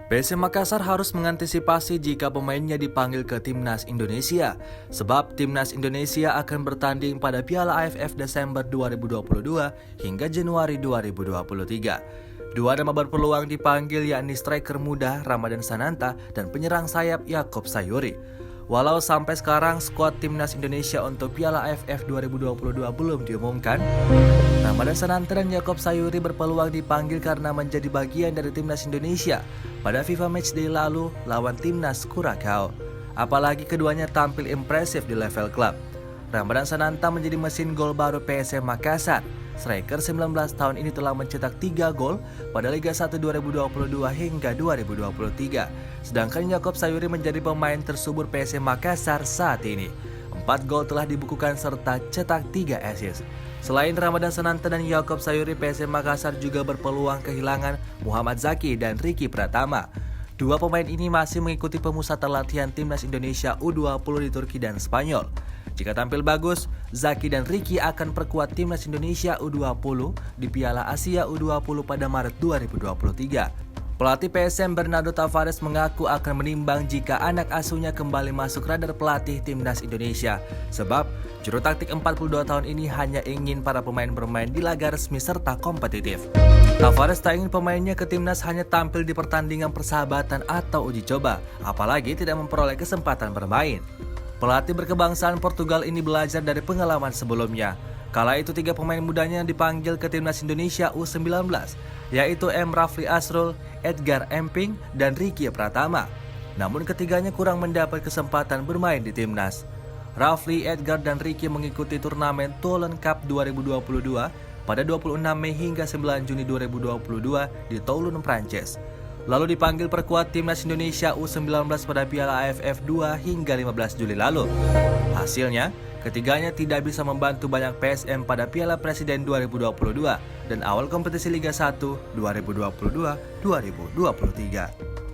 PSM Makassar harus mengantisipasi jika pemainnya dipanggil ke Timnas Indonesia, sebab Timnas Indonesia akan bertanding pada Piala AFF Desember 2022 hingga Januari 2023. Dua nama berpeluang dipanggil yakni striker muda Ramadan Sananta dan penyerang sayap Yaakob Sayuri. Walau sampai sekarang skuad Timnas Indonesia untuk Piala AFF 2022 belum diumumkan, Ramadan Sananta dan Yaakob Sayuri berpeluang dipanggil karena menjadi bagian dari Timnas Indonesia pada FIFA Matchday lalu lawan Timnas Curaçao. Apalagi keduanya tampil impresif di level klub. Ramadan Sananta menjadi mesin gol baru PSM Makassar. Striker 19 tahun ini telah mencetak 3 gol pada Liga 1 2022 hingga 2023. Sedangkan Yaakob Sayuri menjadi pemain tersubur PSM Makassar saat ini. 4 gol telah dibukukan serta cetak 3 assist. Selain Ramadan Sananta dan Yaakob Sayuri, PSM Makassar juga berpeluang kehilangan Muhammad Zaki dan Ricky Pratama. Dua pemain ini masih mengikuti pemusatan latihan Timnas Indonesia U20 di Turki dan Spanyol. Jika tampil bagus, Zaki dan Ricky akan perkuat Timnas Indonesia U20 di Piala Asia U20 pada Maret 2023. Pelatih PSM Bernardo Tavares mengaku akan menimbang jika anak asuhnya kembali masuk radar pelatih Timnas Indonesia. Sebab juru taktik 42 tahun ini hanya ingin para pemain bermain di laga resmi serta kompetitif. Tavares tak ingin pemainnya ke Timnas hanya tampil di pertandingan persahabatan atau uji coba, apalagi tidak memperoleh kesempatan bermain. Pelatih berkebangsaan Portugal ini belajar dari pengalaman sebelumnya. Kala itu 3 pemain mudanya dipanggil ke Timnas Indonesia U19, yaitu M. Rafli Asrul, Edgar Emping, dan Ricky Pratama. Namun ketiganya kurang mendapat kesempatan bermain di Timnas. Rafli, Edgar, dan Ricky mengikuti turnamen Toulon Cup 2022 pada 26 Mei hingga 9 Juni 2022 di Toulon, Prancis. Lalu dipanggil perkuat Timnas Indonesia U19 pada Piala AFF 2 hingga 15 Juli lalu. Hasilnya, ketiganya tidak bisa membantu banyak PSM pada Piala Presiden 2022 dan awal kompetisi Liga 1 2022-2023.